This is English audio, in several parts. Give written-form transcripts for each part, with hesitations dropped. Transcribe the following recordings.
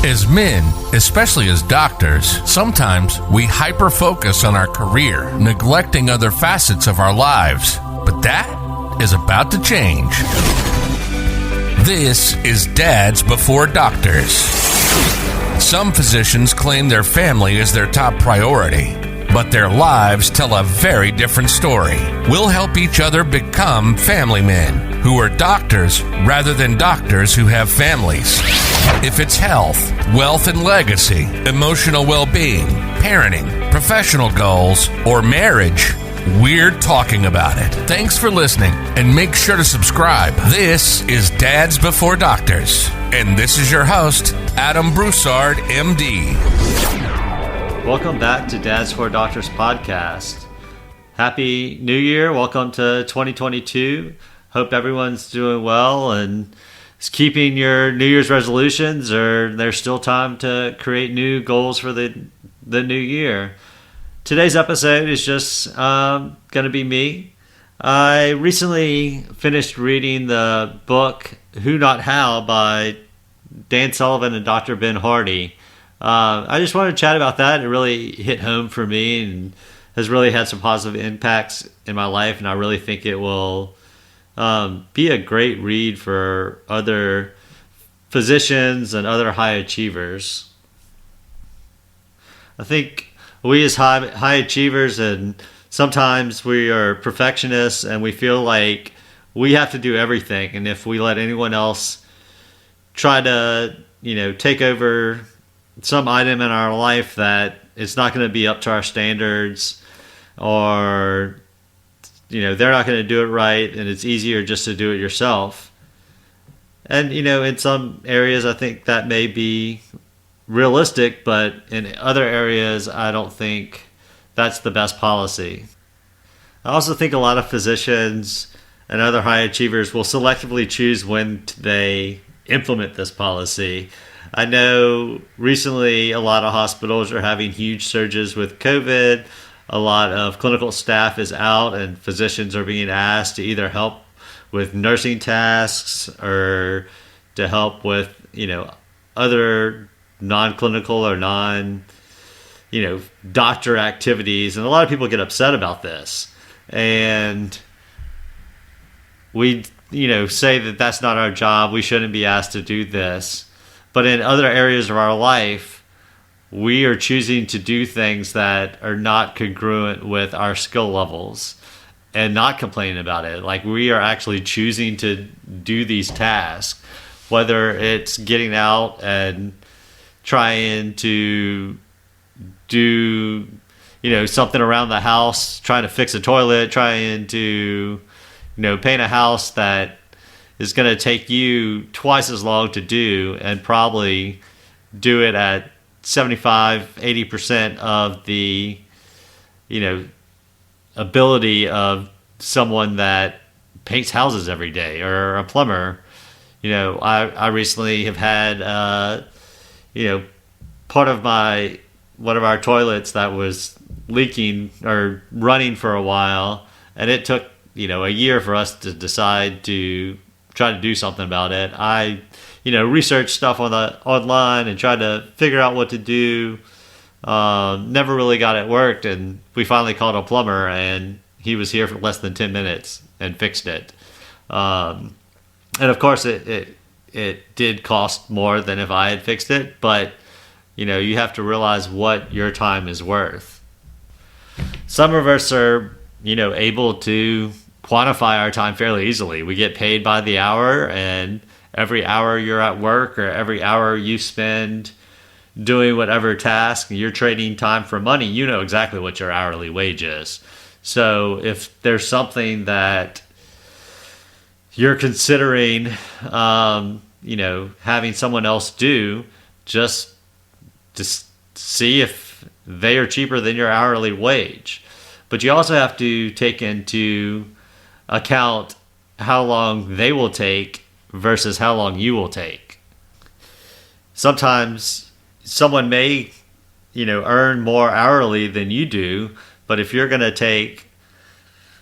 As men, especially as doctors, sometimes we hyper-focus on our career, neglecting other facets of our lives. But that is about to change. This is Dads Before Doctors. Some physicians claim their family is their top priority, but their lives tell a very different story. We'll help each other become family men who are doctors rather than doctors who have families. If it's health, wealth and legacy, emotional well-being, parenting, professional goals, or marriage, we're talking about it. Thanks for listening, and make sure to subscribe. This is Dads Before Doctors, and this is your host, Adam Broussard, MD. Welcome back to Dads Before Doctors podcast. Happy New Year. Welcome to 2022. Hope everyone's doing well and is keeping your New Year's resolutions, or there's still time to create new goals for the new year. Today's episode is just going to be me. I recently finished reading the book Who Not How by Dan Sullivan and Dr. Ben Hardy. I just wanted to chat about that. It really hit home for me and has really had some positive impacts in my life, and I really think it will be a great read for other physicians and other high achievers. I think we as high achievers, and sometimes we are perfectionists and we feel like we have to do everything, and if we let anyone else try to take over some item in our life, that it's not going to be up to our standards, or they're not going to do it right, and it's easier just to do it yourself. And in some areas I think that may be realistic, but in other areas I don't think that's the best policy. I also think a lot of physicians and other high achievers will selectively choose when they implement this policy. I know recently a lot of hospitals are having huge surges with COVID. A lot of clinical staff is out, and physicians are being asked to either help with nursing tasks or to help with, other non-clinical or doctor activities. And a lot of people get upset about this. And we, say that that's not our job. We shouldn't be asked to do this. But in other areas of our life, we are choosing to do things that are not congruent with our skill levels and not complaining about it. Like, we are actually choosing to do these tasks, whether it's getting out and trying to do, something around the house, trying to fix a toilet, trying to, paint a house that is going to take you twice as long to do, and probably do it at 75-80% of the ability of someone that paints houses every day, or a plumber. I recently have had part of one of our toilets that was leaking or running for a while, and it took a year for us to decide to try to do something about it. I researched stuff online and tried to figure out what to do. Never really got it worked, and we finally called a plumber, and he was here for less than 10 minutes and fixed it. And of course, it did cost more than if I had fixed it, but you have to realize what your time is worth. Some of us are able to quantify our time fairly easily. We get paid by the hour, and every hour you're at work, or every hour you spend doing whatever task, you're trading time for money. You know exactly what your hourly wage is. So if there's something that you're considering, having someone else do, just see if they are cheaper than your hourly wage. But you also have to take into account how long they will take versus how long you will take. Sometimes someone may, earn more hourly than you do, but if you're going to take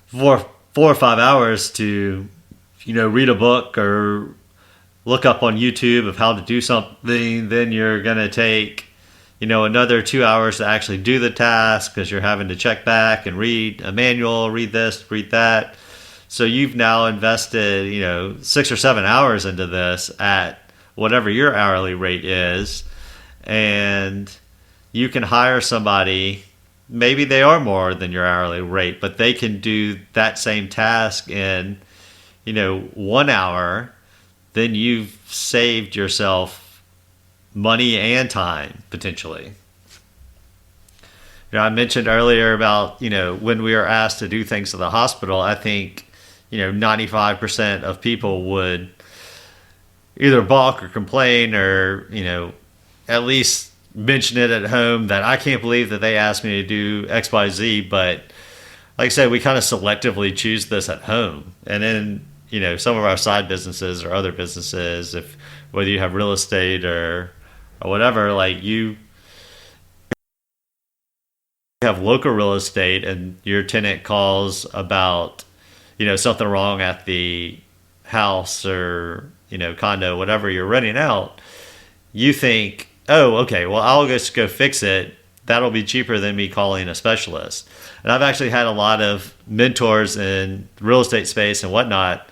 4 or 5 hours to, read a book or look up on YouTube of how to do something, then you're going to take, another 2 hours to actually do the task because you're having to check back and read a manual, read this, read that. So you've now invested, 6 or 7 hours into this at whatever your hourly rate is, and you can hire somebody. Maybe they are more than your hourly rate, but they can do that same task in, 1 hour. Then you've saved yourself money and time, potentially. I mentioned earlier about, when we are asked to do things at the hospital, I think, 95% of people would either balk or complain or, at least mention it at home that I can't believe that they asked me to do X, Y, Z. But like I said, we kind of selectively choose this at home. And then, some of our side businesses or other businesses, whether you have real estate or whatever, like you have local real estate and your tenant calls about, something wrong at the house or, condo, whatever you're renting out, you think, oh, okay, well, I'll just go fix it. That'll be cheaper than me calling a specialist. And I've actually had a lot of mentors in real estate space and whatnot,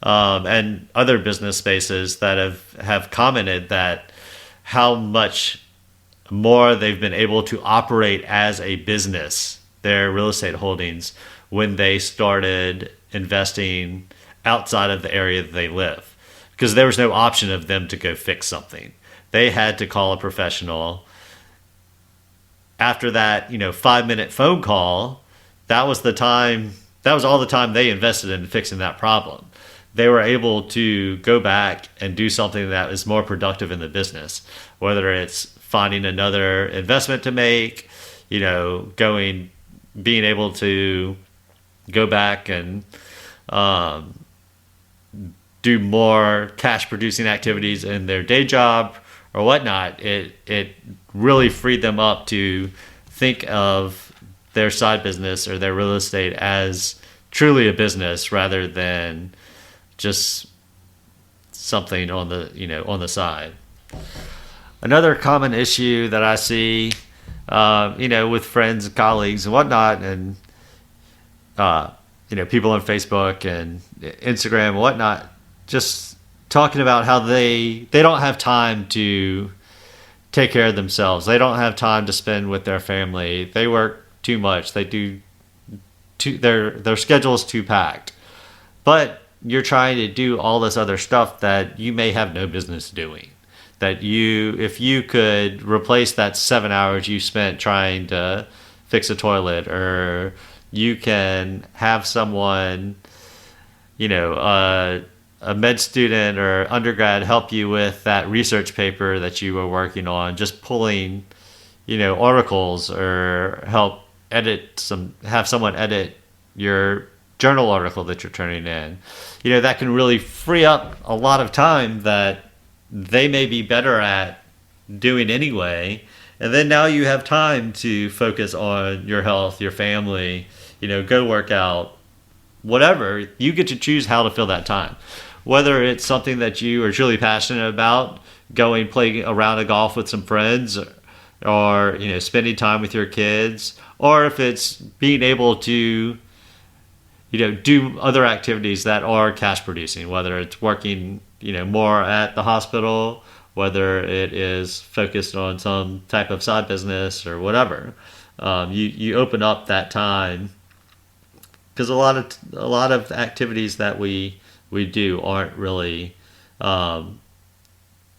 and other business spaces that have commented that how much more they've been able to operate as a business, their real estate holdings, when they started investing outside of the area that they live. Because there was no option of them to go fix something. They had to call a professional. After that, 5-minute phone call, that was all the time they invested in fixing that problem. They were able to go back and do something that is more productive in the business, whether it's finding another investment to make, being able to go back and do more cash producing activities in their day job or whatnot. It really freed them up to think of their side business or their real estate as truly a business rather than just something on the side. Another common issue that I see, with friends and colleagues and whatnot, and people on Facebook and Instagram and whatnot, just talking about how they don't have time to take care of themselves. They don't have time to spend with their family. They work too much. They do their schedule is too packed. But you're trying to do all this other stuff that you may have no business doing. That if you could replace that 7 hours you spent trying to fix a toilet, or you can have someone, a med student or undergrad help you with that research paper that you were working on, just pulling, articles, or have someone edit your journal article that you're turning in. That can really free up a lot of time that they may be better at doing anyway. And then now you have time to focus on your health, your family, go work out, whatever. You get to choose how to fill that time. Whether it's something that you are truly passionate about, playing a round of golf with some friends, or spending time with your kids, or if it's being able to do other activities that are cash producing, whether it's working more at the hospital, whether it is focused on some type of side business or whatever. You open up that time, because a lot of activities that we do aren't really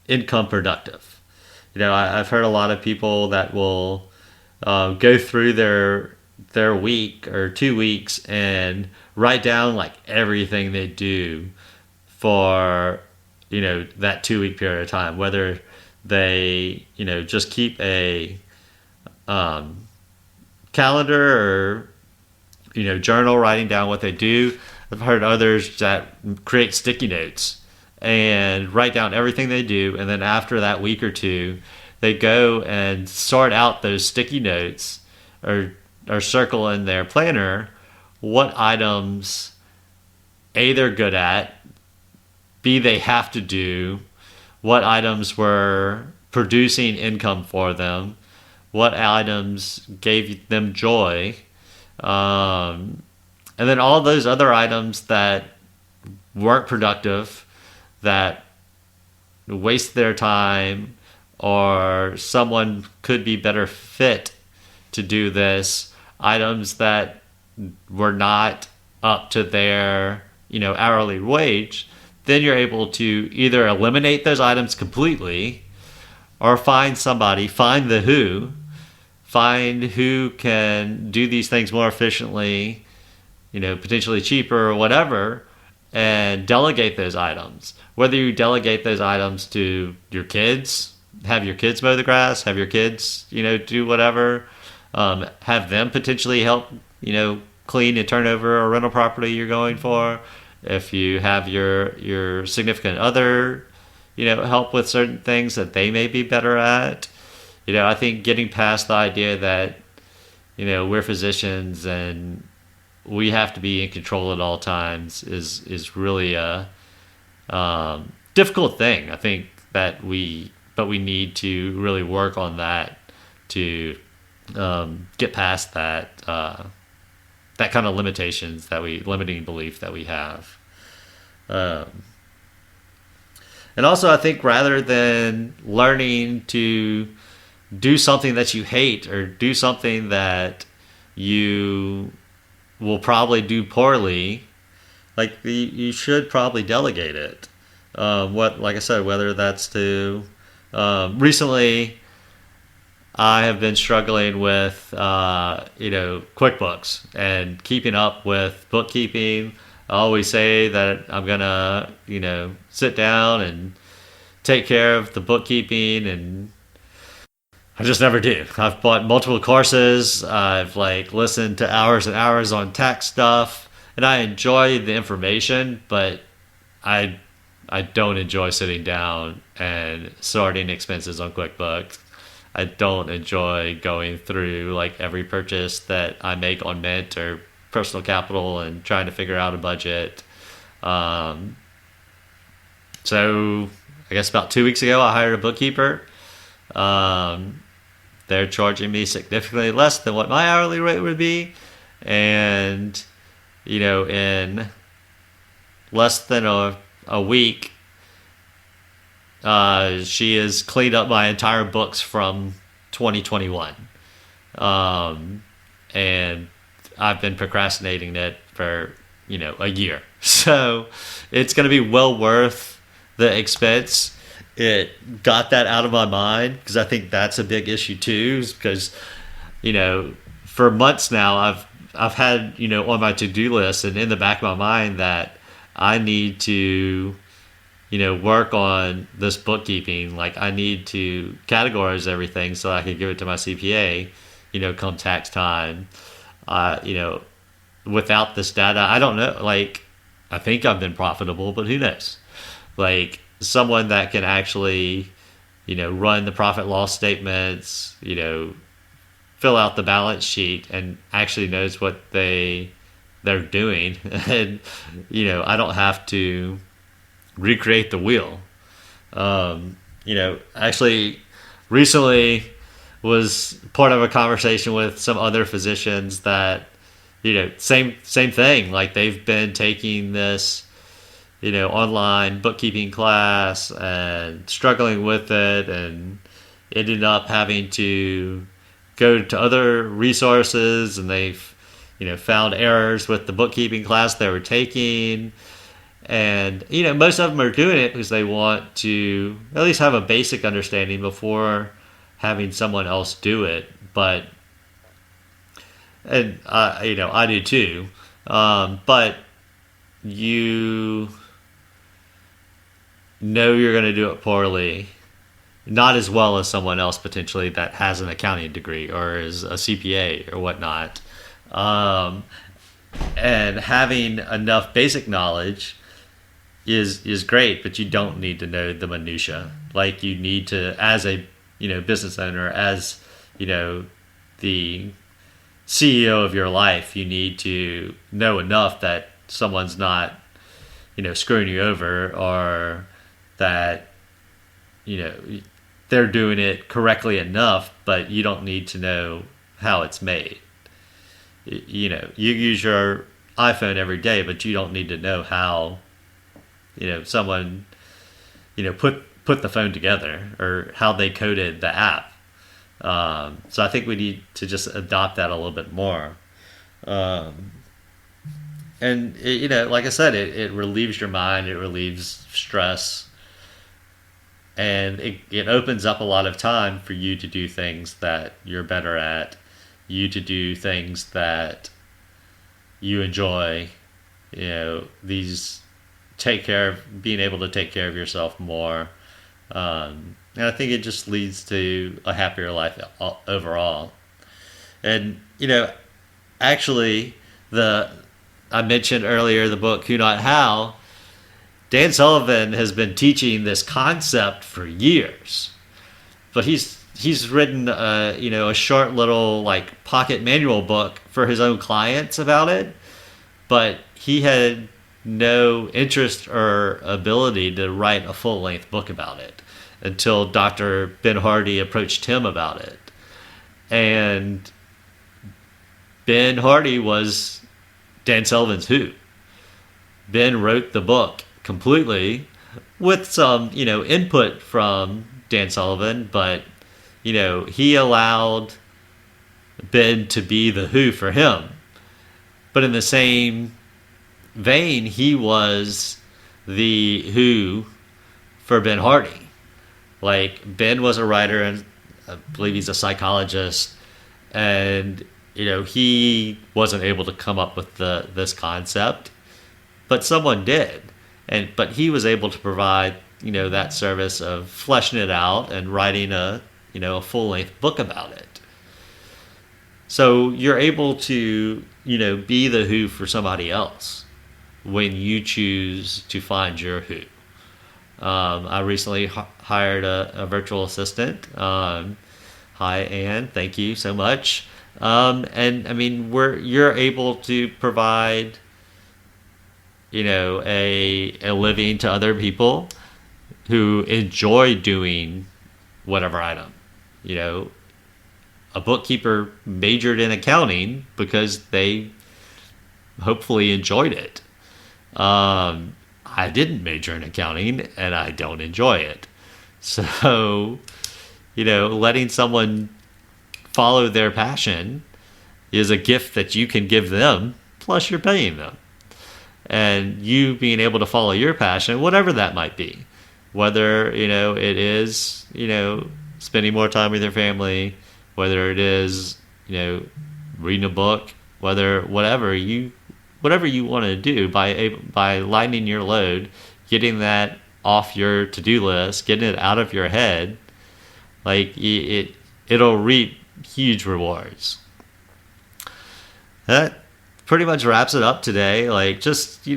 income productive. I've heard a lot of people that will go through their week or 2 weeks and write down like everything they do for that 2 week period of time, whether they just keep a calendar or journal writing down what they do. I've heard others that create sticky notes and write down everything they do, and then after that week or two, they go and sort out those sticky notes or circle in their planner what items A, they're good at, B, they have to do, what items were producing income for them, what items gave them joy, and then all those other items that weren't productive, that waste their time, or someone could be better fit to do this, items that were not up to their hourly wage, then you're able to either eliminate those items completely or find who can do these things more efficiently, potentially cheaper or whatever, and delegate those items. Whether you delegate those items to your kids, have your kids mow the grass, have your kids, do whatever, have them potentially help, clean and turn over a rental property you're going for. If you have your significant other, help with certain things that they may be better at. I think getting past the idea that, we're physicians and we have to be in control at all times is really a difficult thing. I think that we need to really work on that to get past that kind of limiting belief that we have. And also, I think rather than learning to do something that you hate or do something that you will probably do poorly, like you should probably delegate it. Like I said, whether that's to recently, I have been struggling with QuickBooks and keeping up with bookkeeping. I always say that I'm gonna sit down and take care of the bookkeeping, and I just never do. I've bought multiple courses. I've listened to hours and hours on tax stuff, and I enjoy the information, but I don't enjoy sitting down and sorting expenses on QuickBooks. I don't enjoy going through every purchase that I make on Mint or Personal Capital and trying to figure out a budget. So I guess about 2 weeks ago, I hired a bookkeeper. They're charging me significantly less than what my hourly rate would be. And, in less than a week, she has cleaned up my entire books from 2021. And I've been procrastinating it for, a year. So it's going to be well worth the expense. It got that out of my mind because I think that's a big issue too, because, for months now I've had, on my to-do list and in the back of my mind that I need to, work on this bookkeeping. I need to categorize everything so I can give it to my CPA, come tax time. Without this data, I don't know. I think I've been profitable, but who knows? Someone that can actually, run the profit loss statements, fill out the balance sheet and actually knows what they're doing. And, I don't have to recreate the wheel. Actually recently was part of a conversation with some other physicians that, same thing. They've been taking this, online bookkeeping class and struggling with it and ended up having to go to other resources, and they've, found errors with the bookkeeping class they were taking. And, most of them are doing it because they want to at least have a basic understanding before having someone else do it. But, and, I do too. But you know you're going to do it poorly, not as well as someone else potentially that has an accounting degree or is a CPA or whatnot. And having enough basic knowledge is great, but you don't need to know the minutia. You need to, as a business owner, as the CEO of your life, you need to know enough that someone's not screwing you over, or that they're doing it correctly enough, but you don't need to know how it's made. You use your iPhone every day, but you don't need to know how, someone, put the phone together or how they coded the app. So I think we need to just adopt that a little bit more. And like I said, it relieves your mind, it relieves stress, and it opens up a lot of time for you to do things that you're better at, you to do things that you enjoy, being able to take care of yourself more. And I think it just leads to a happier life overall. And, actually, I mentioned earlier the book Who Not How. Dan Sullivan has been teaching this concept for years, but he's written a short little like pocket manual book for his own clients about it, but he had no interest or ability to write a full-length book about it until Dr. Ben Hardy approached him about it. And Ben Hardy was Dan Sullivan's Who. Ben wrote the book completely with some, input from Dan Sullivan, but, he allowed Ben to be the Who for him. But in the same vein, he was the Who for Ben Hardy. Like, Ben was a writer, and I believe he's a psychologist, and he wasn't able to come up with this concept, but someone did, but he was able to provide that service of fleshing it out and writing a full-length book about it. So you're able to be the Who for somebody else when you choose to find your Who. I recently hired a virtual assistant. Hi, Anne. Thank you so much. And I mean, you're able to provide, a living to other people who enjoy doing whatever item. A bookkeeper majored in accounting because they hopefully enjoyed it. I didn't major in accounting, and I don't enjoy it. So, letting someone follow their passion is a gift that you can give them, plus you're paying them. And you being able to follow your passion, whatever that might be, whether, it is, spending more time with your family, whether it is, reading a book, whatever you want to do by lightening your load, getting that off your to-do list, getting it out of your head, like it'll reap huge rewards. That pretty much wraps it up today. Like, just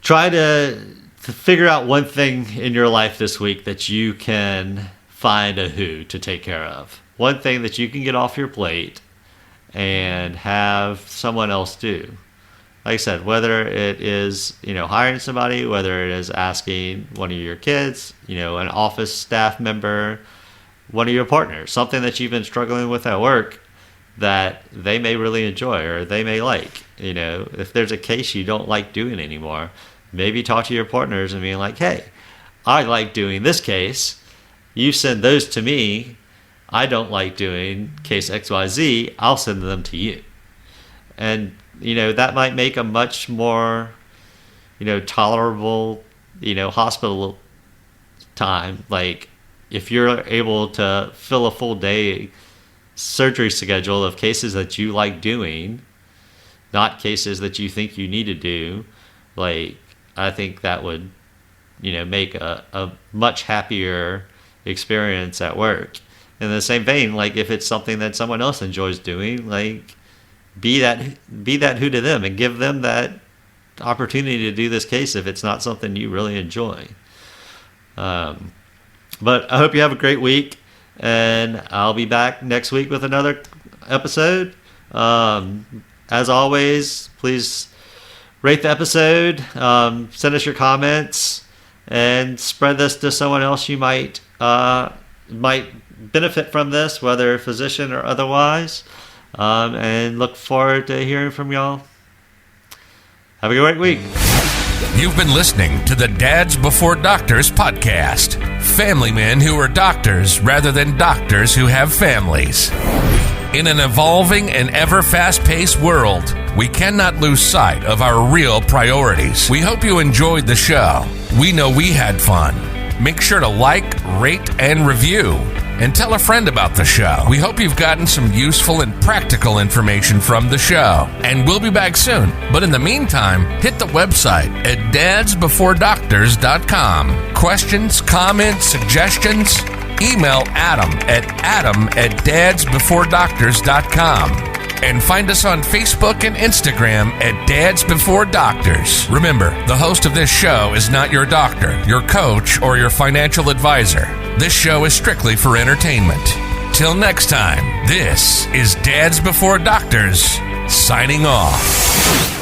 try to figure out one thing in your life this week that you can find a Who to take care of. One thing that you can get off your plate and have someone else do. Like I said, whether it is, hiring somebody, whether it is asking one of your kids, an office staff member, one of your partners, something that you've been struggling with at work that they may really enjoy or they may like. If there's a case you don't like doing anymore, maybe talk to your partners and be like, hey, I like doing this case. You send those to me. I don't like doing case XYZ. I'll send them to you. And, that might make a much more, tolerable, hospital time. Like, if you're able to fill a full day surgery schedule of cases that you like doing, not cases that you think you need to do, like, I think that would, make a much happier experience at work. In the same vein, like, if it's something that someone else enjoys doing, like, be that Who to them and give them that opportunity to do this case if it's not something you really enjoy. But I hope you have a great week, and I'll be back next week with another episode. As always, please rate the episode, send us your comments, and spread this to someone else you might benefit from this, whether a physician or otherwise. And look forward to hearing from y'all. Have a great week. You've been listening to the Dads Before Doctors podcast. Family men who are doctors rather than doctors who have families. In an evolving and ever fast-paced world, we cannot lose sight of our real priorities. We hope you enjoyed the show. We know we had fun. Make sure to like, rate, and review. And tell a friend about the show. We hope you've gotten some useful and practical information from the show. And we'll be back soon. But in the meantime, hit the website at dadsbeforedoctors.com. Questions, comments, suggestions? Email adam@dadsbeforedoctors.com. And find us on Facebook and Instagram at Dads Before Doctors. Remember, the host of this show is not your doctor, your coach, or your financial advisor. This show is strictly for entertainment. Till next time, this is Dads Before Doctors, signing off.